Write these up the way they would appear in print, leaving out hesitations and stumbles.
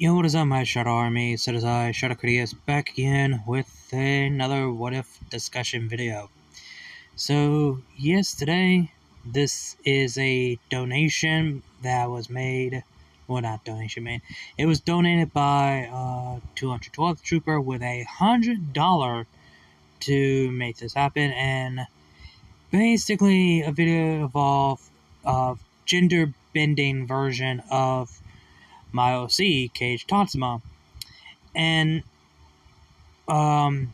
Yo, what is up, my Shadow Army? So does I, Shadow Critias, back again with another What If discussion video. So, yes, today, this is a donation that was made, well, not donation made, it was donated by 212th Trooper with $100 to make this happen, and basically a video of gender bending version of my OC, Kage Tatsuma. And, so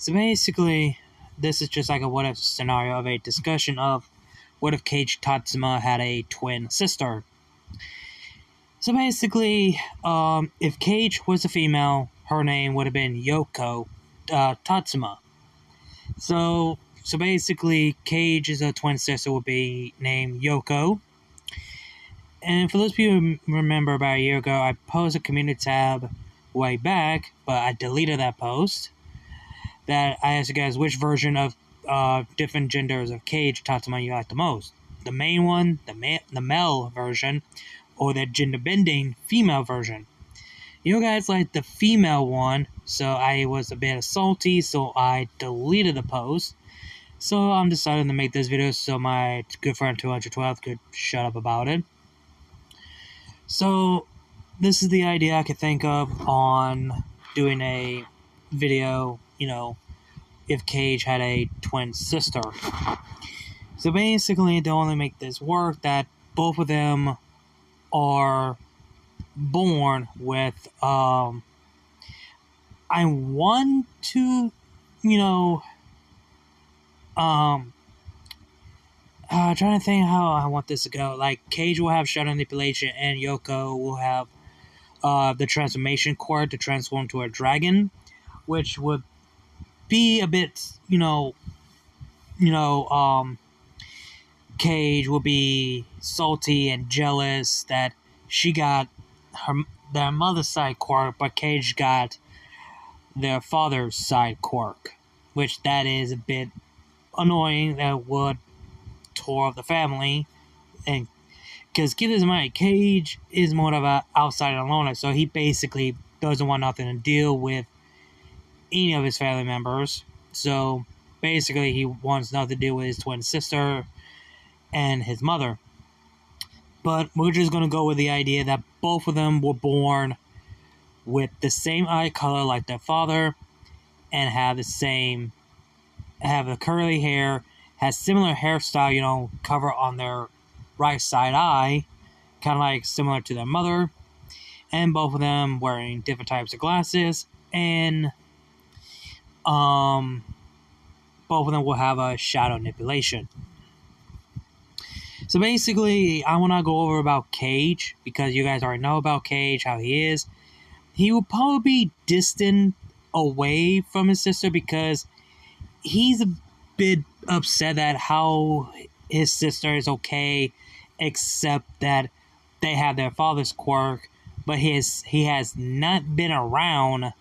basically, this is just like a what-if scenario of a discussion of what if Kage Tatsuma had a twin sister. So basically, if Kage was a female, her name would have been Yoko Tatsuma. So basically, Kage's twin sister would be named Yoko. And for those people who remember, about a year ago, I posted a community tab way back, but I deleted that post. That I asked you guys which version of different genders of Kage Tatsuma you like the most. The main one, the male version, or the gender-bending female version. You guys like the female one, so I was a bit salty, so I deleted the post. So I'm deciding to make this video so my good friend 212 could shut up about it. So, this is the idea I could think of on doing a video, if Kage had a twin sister. So basically, to only make this work, that both of them are born with, I want to, trying to think how I want this to go. Like, Kage will have shadow manipulation, and Yoko will have the transformation quirk to transform to a dragon, which would be a bit, Kage will be salty and jealous that she got their mother's side quirk, but Kage got their father's side quirk, which that is a bit annoying. That would tour of the family, and because keep this in mind, Kage is more of an outsider loner, so he basically doesn't want nothing to deal with any of his family members. So basically, he wants nothing to do with his twin sister and his mother. But we're just going to go with the idea that both of them were born with the same eye color like their father, and have the curly hair, has similar hairstyle, cover on their right side eye, kind of like similar to their mother, and both of them wearing different types of glasses, and both of them will have a shadow manipulation. So basically, I want to go over about Kage, because you guys already know about Kage, how he is. He will probably be distant away from his sister, because he's a bit upset at how his sister is okay, except that they have their father's quirk, but he has not been around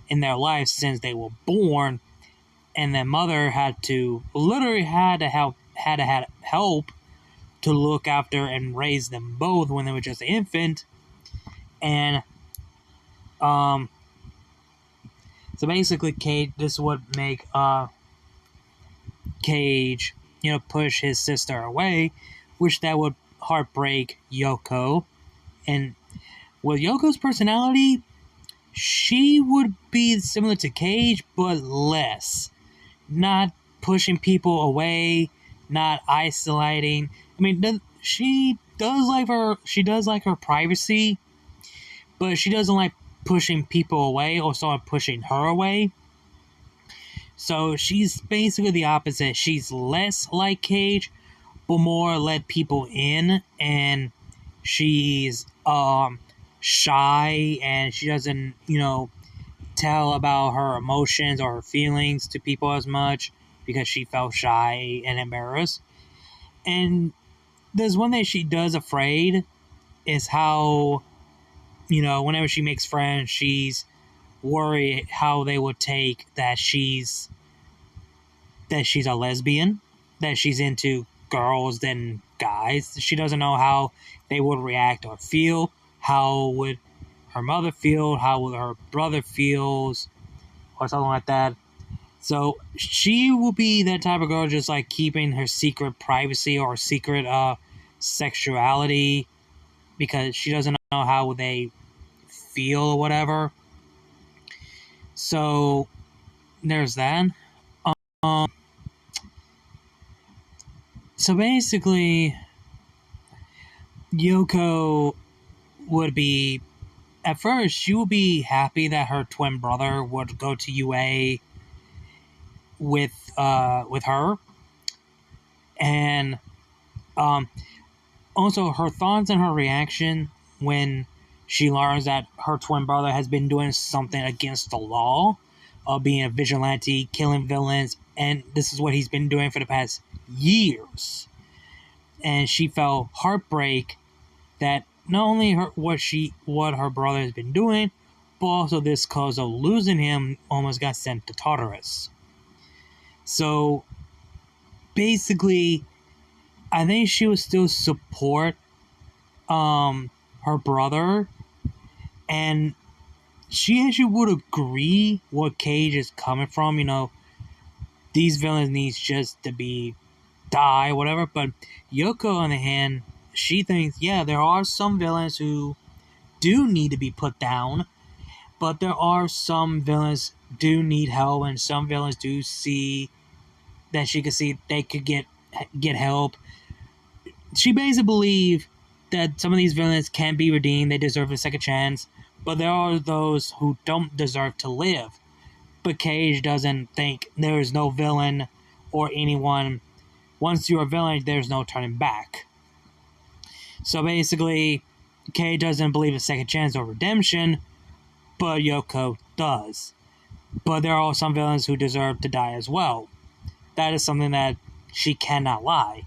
in their life since they were born, and their mother had to help to look after and raise them both when they were just an infant. And so basically, this would make Kage, push his sister away, which that would heartbreak Yoko. And with Yoko's personality, she would be similar to Kage, but less. Not pushing people away, not isolating. I mean, she does like her privacy, but she doesn't like pushing people away or someone pushing her away. So she's basically the opposite. She's less like Kage, but more let people in, and she's shy, and she doesn't, tell about her emotions or her feelings to people as much, because she felt shy and embarrassed. And there's one thing she does afraid is how, whenever she makes friends, she's worried how they would take that she's a lesbian, that she's into girls than guys. She doesn't know how they would react or feel, how would her mother feel, how would her brother feels, or something like that. So she will be that type of girl, just like keeping her secret privacy or secret sexuality, because she doesn't know how they feel or whatever. So there's that. Um, so basically, Yoko would be, at first, she would be happy that her twin brother would go to UA with her, and um, also her thoughts and her reaction when she learns that her twin brother has been doing something against the law, being a vigilante, killing villains, and this is what he's been doing for the past years. And she felt heartbreak that not only what her brother has been doing, but also this cause of losing him almost got sent to Tartarus. So basically, I think she would still support her brother, and she actually would agree what Kage is coming from. You know, these villains needs just to be die, whatever. But Yoko, on the hand, she thinks, yeah, there are some villains who do need to be put down, but there are some villains do need help, and some villains do see that she could see they could get help. She basically believes that some of these villains can be redeemed, they deserve a second chance, but there are those who don't deserve to live. But Kage doesn't think there is no villain or anyone. Once you're a villain, there's no turning back. So basically, Kage doesn't believe in second chance or redemption, but Yoko does. But there are some villains who deserve to die as well. That is something that she cannot lie.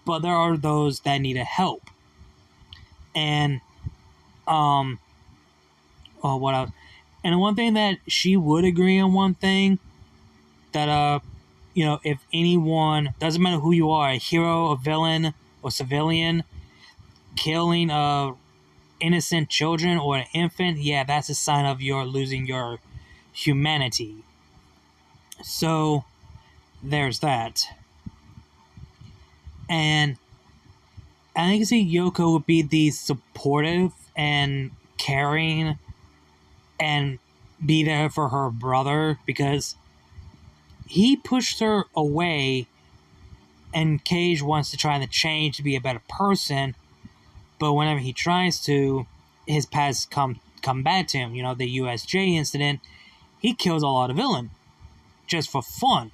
But there are those that need a help. And what else? And one thing that she would agree on, one thing that if anyone, doesn't matter who you are, a hero, a villain, or civilian, killing innocent children or an infant, yeah, that's a sign of you're losing your humanity. So there's that. And I think Yoko would be the supportive and caring and be there for her brother, because he pushed her away, and Kage wants to try to change to be a better person, but whenever he tries to, his past come back to him. You know, the USJ incident, he kills a lot of villains just for fun.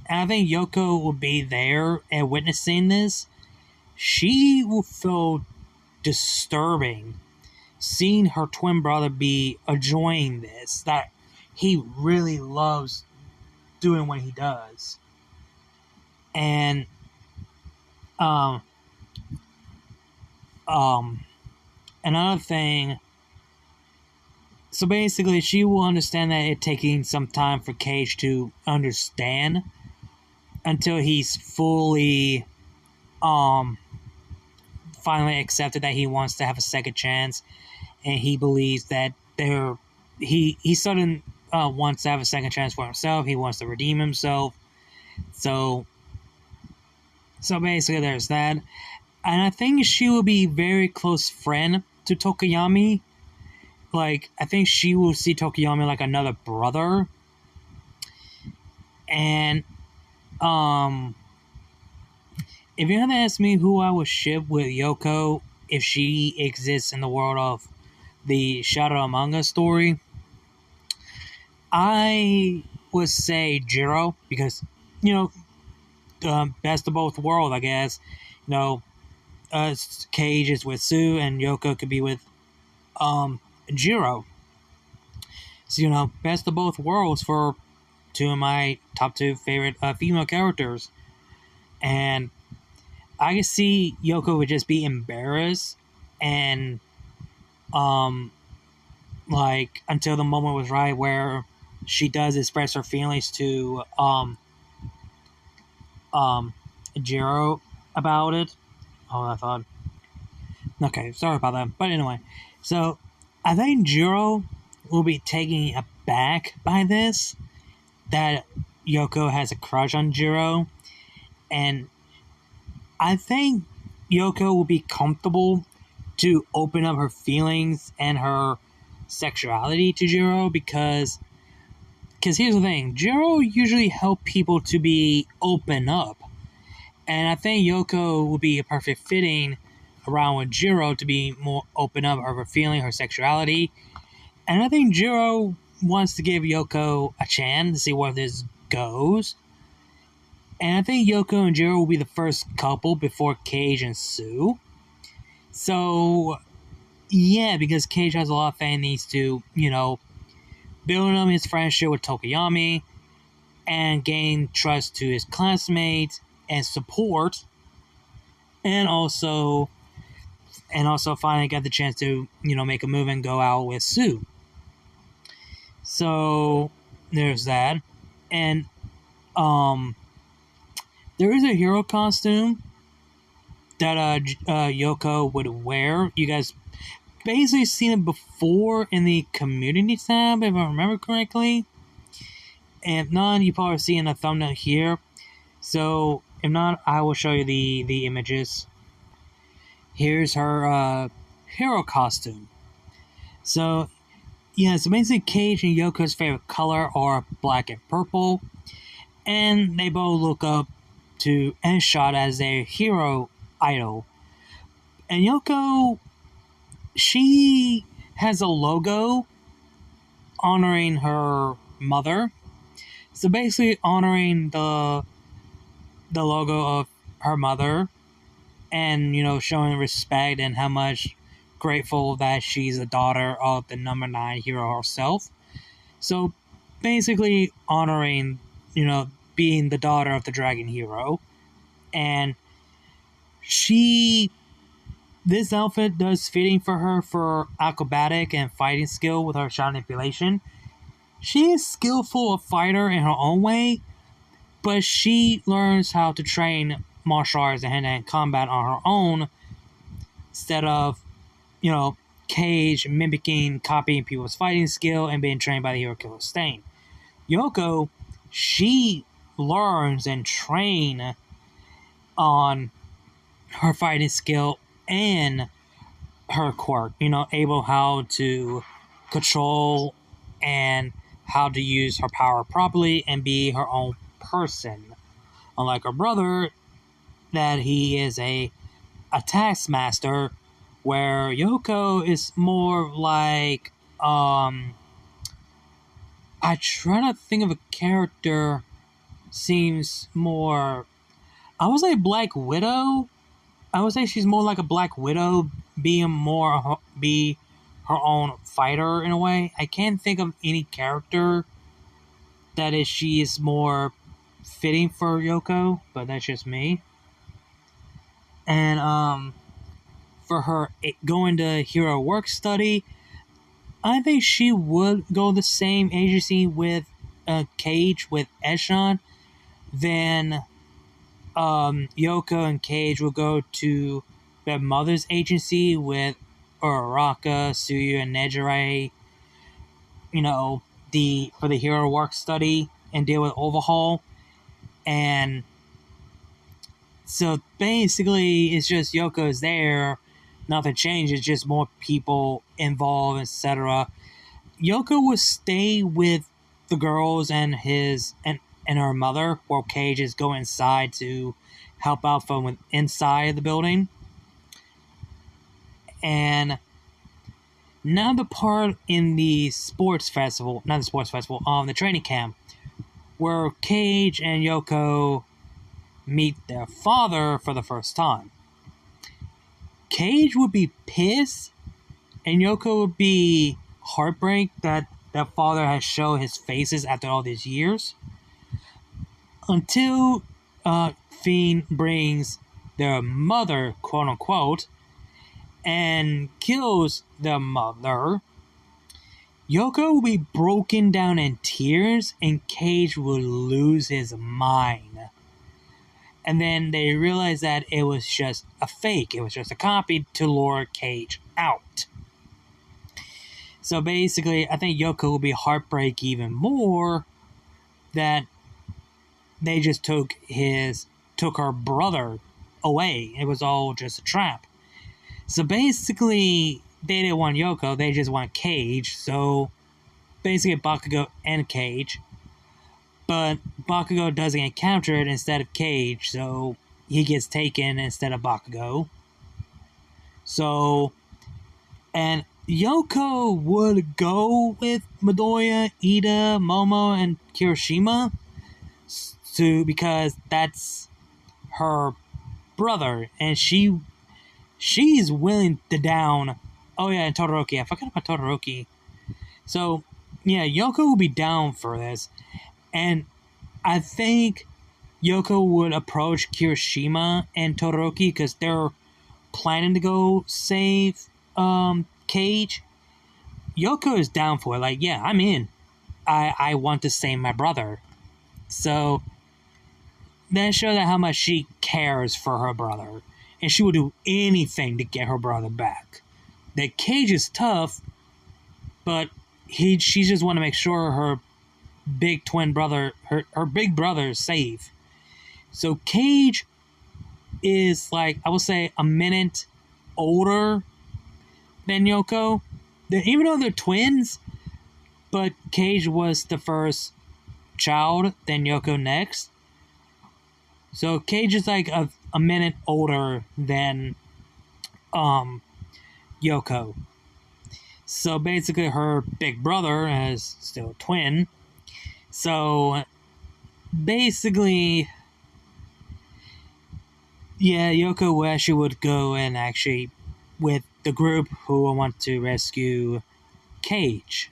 And I think Yoko will be there and witnessing this. She will feel disturbing seeing her twin brother be enjoying this, that he really loves doing what he does. And another thing, so basically she will understand that it's taking some time for Kage to understand until he's fully finally accepted that he wants to have a second chance, and he believes that he suddenly wants to have a second chance for himself. He wants to redeem himself. So basically there's that. And I think she will be very close friend to Tokoyami. Like, I think she will see Tokoyami like another brother. And if you had to ask me who I would ship with Yoko if she exists in the world of the Shadow Among Us story, I would say Jiro, because, best of both worlds, I guess. Kage is with Sue, and Yoko could be with Jiro. So, best of both worlds for two of my top two favorite female characters. And I can see Yoko would just be embarrassed and until the moment was right where she does express her feelings to Jiro about it. Oh, I thought. Okay, sorry about that. But anyway, so I think Jiro will be taken aback by this, that Yoko has a crush on Jiro, and I think Yoko will be comfortable to open up her feelings and her sexuality to Jiro, because here's the thing, Jiro usually help people to be open up, and I think Yoko will be a perfect fitting around with Jiro to be more open up of her feeling, her sexuality. And I think Jiro wants to give Yoko a chance to see where this goes. And I think Yoko and Jiro will be the first couple before Kage and Sue. So, yeah, because Kage has a lot of things needs to, build up his friendship with Tokoyami and gain trust to his classmates and support, and also finally got the chance to, make a move and go out with Sue. So there's that. And there is a hero costume that Yoko would wear. You guys basically seen it before in the community tab, if I remember correctly. And if not, you probably see in a thumbnail here. So if not, I will show you the images. Here's her hero costume. So yeah, so basically Kage and Yoko's favorite color are black and purple, and they both look up to Enshot as their hero idol. And Yoko, she has a logo honoring her mother. So basically honoring the logo of her mother, and showing respect and how much grateful that she's a daughter of the number 9 hero herself. So basically honoring, being the daughter of the dragon hero. And this outfit does fitting for her for acrobatic and fighting skill with her shot manipulation. She is skillful a fighter in her own way, but she learns how to train martial arts and hand-to-hand combat on her own, instead of, Kage mimicking, copying people's fighting skill and being trained by the hero killer Stain. Yoko, she learns and train on her fighting skill and her quirk, able how to control and how to use her power properly and be her own person. Unlike her brother, that he is a taskmaster, where Yoko is more like, I try to think of a character seems more, I would say Black Widow. I would say she's more like a Black Widow, be her own fighter in a way. I can't think of any character that she is more fitting for Yoko, but that's just me. And for her going to hero work study, I think she would go the same agency with Kage, with Eshon. Then Yoko and Kage will go to their mother's agency with Uraraka, Suyu, and Nejire, for the hero work study and deal with Overhaul. And so basically it's just Yoko's there, nothing changes, just more people involved, etc. Yoko will stay with the girls and her mother, while Kage is going inside to help out from inside the building. And now the part in the the training camp, where Kage and Yoko meet their father for the first time. Kage would be pissed, and Yoko would be heartbreak that their father has shown his faces after all these years. Until Fiend brings their mother, quote unquote, and kills their mother. Yoko will be broken down in tears, and Kage will lose his mind. And then they realized that it was just a fake. It was just a copy to lure Kage out. So basically, I think Yoko will be heartbreak even more that they just took her brother away. It was all just a trap. So basically, they didn't want Yoko, they just want Kage. So basically, Bakugo and Kage. But Bakugo doesn't get captured instead of Kage, so he gets taken instead of Bakugo. So, and Yoko would go with Midoriya, Ida, Momo, and Kirishima because that's her brother, and she's willing to down. Oh yeah, and Todoroki. I forgot about Todoroki. So yeah, Yoko will be down for this, and I think Yoko would approach Kirishima and Todoroki because they're planning to go save Kage. Yoko is down for it. Like, yeah, I'm in. I want to save my brother. So that shows how much she cares for her brother. And she will do anything to get her brother back. That Kage is tough, but she just want to make sure her big twin brother, her big brother is safe. So Kage is like, I would say, a minute older than Yoko. Even though they're twins, but Kage was the first child, then Yoko next. So Kage is like a minute older than Yoko. So basically her big brother is still a twin. So basically, yeah, Yoko actually would go and actually with the group who will want to rescue Kage.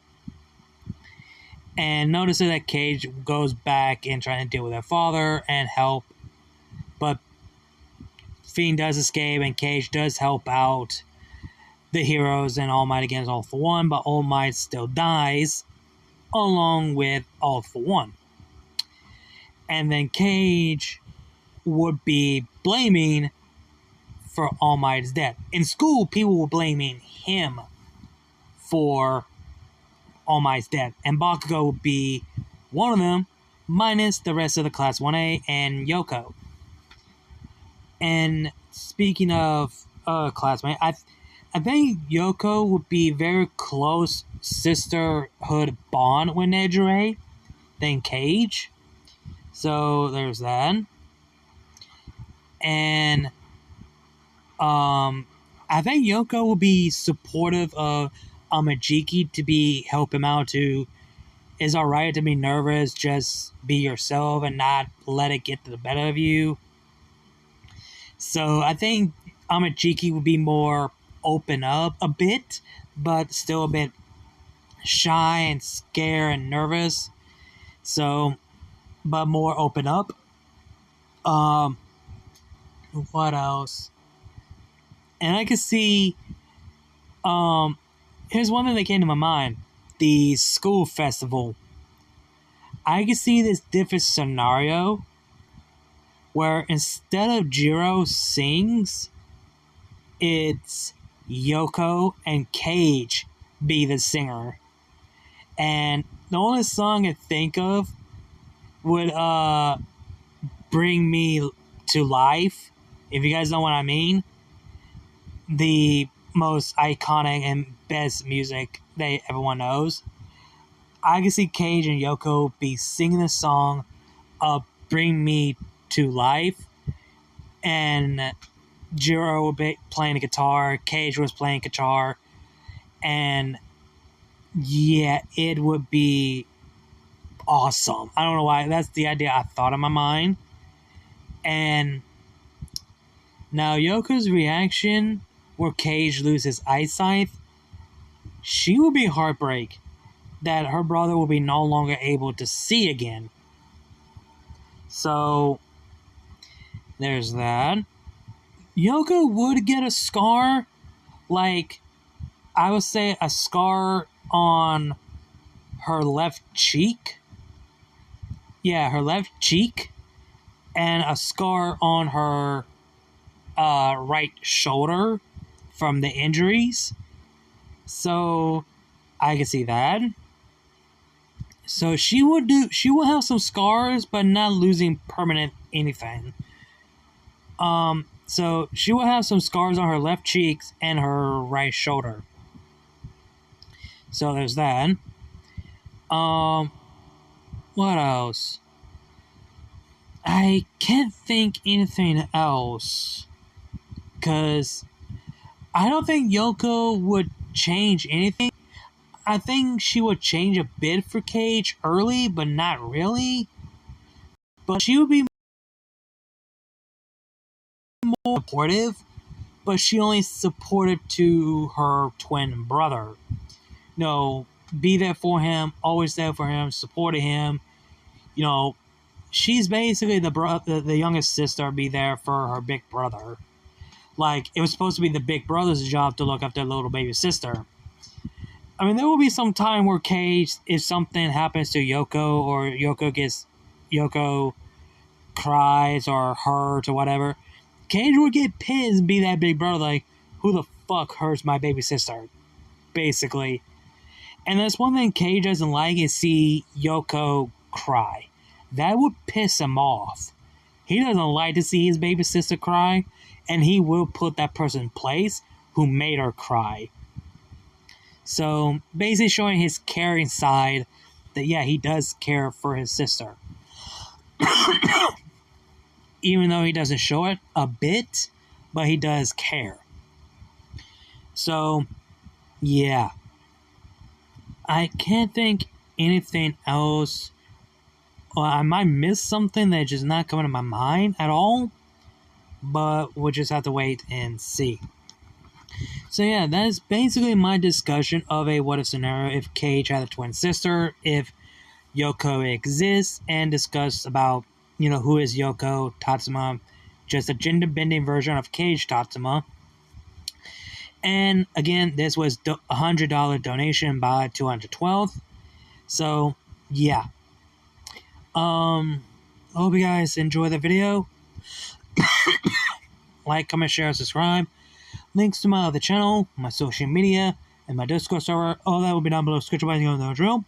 And notice that Kage goes back and trying to deal with her father and help. But Fiend does escape and Kage does help out the heroes and All Might against All for One, but All Might still dies along with All for One. And then Kage would be blaming for All Might's death. In school, people were blaming him for All Might's death, and Bakugo would be one of them, minus the rest of the Class 1A and Yoko. And speaking of classmates, I think Yoko would be very close sisterhood bond with Nejire than Kage. So there's that. And I think Yoko will be supportive of Amajiki to help him out to. It's alright to be nervous, just be yourself and not let it get to the better of you. So I think Amajiki would be more open up a bit, but still a bit shy and scared and nervous. So, but more open up. What else? And I could see, here's one thing that came to my mind. The school festival. I could see this different scenario where instead of Jiro sings, it's Yoko and Kage be the singer. And the only song I think of would Bring Me to Life, if you guys know what I mean. The most iconic and best music that everyone knows. I can see Kage and Yoko be singing the song Bring Me to Life, and Jiro would be playing the guitar, Kage was playing guitar, and yeah, it would be awesome. I don't know why, that's the idea I thought in my mind. And now Yoko's reaction where Kage loses eyesight, she will be heartbreak that her brother will be no longer able to see again. So there's that. Yoko would get a scar, like I would say a scar on her left cheek. Yeah, her left cheek. and a scar on her right shoulder from the injuries. So I can see that. So she will have some scars, but not losing permanent anything. So she will have some scars on her left cheeks and her right shoulder. So there's that. What else? I can't think anything else. Because I don't think Yoko would change anything. I think she would change a bit for Kage early, but not really. But she would be more supportive, but she only supported to her twin brother. Be there for him, always there for him, supported him. She's basically the youngest sister, be there for her big brother. Like, it was supposed to be the big brother's job to look after their little baby sister. I mean, there will be some time where Kage, if something happens to Yoko, or Yoko cries or hurt or whatever, Kage will get pissed and be that big brother, like, who the fuck hurts my baby sister? Basically. And that's one thing Kage doesn't like, is see Yoko cry. That would piss him off. He doesn't like to see his baby sister cry, and he will put that person in place who made her cry. So, basically showing his caring side, that yeah, he does care for his sister. Even though he doesn't show it a bit, but he does care. So, yeah. I can't think anything else. Well, I might miss something that's just not coming to my mind at all, but we'll just have to wait and see. So yeah, that is basically my discussion of a what if scenario if Kage had a twin sister, if Yoko exists, and discuss about, who is Yoko Tatsuma, just a gender-bending version of Kage Tatsuma. And again, this was a $100 donation by 212th. So yeah. Hope you guys enjoy the video. Like, comment, share, subscribe. Links to my other channel, my social media, and my Discord server, all that will be down below. Description box, you know the drill.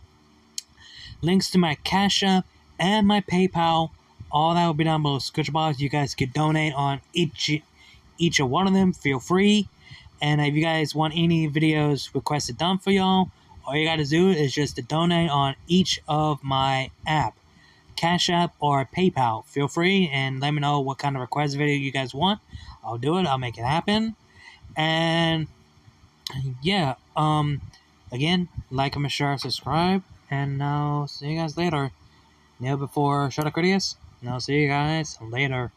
Links to my Cash App and my PayPal, all that will be down below. Description box. You guys could donate on each of one of them. Feel free. And if you guys want any videos requested done for y'all, all you gotta do is just to donate on each of my app, Cash App or PayPal. Feel free and let me know what kind of request video you guys want. I'll do it. I'll make it happen. And yeah, again, like, comment, share, subscribe, and I'll see you guys later. Before Shut Up Critias, and I'll see you guys later.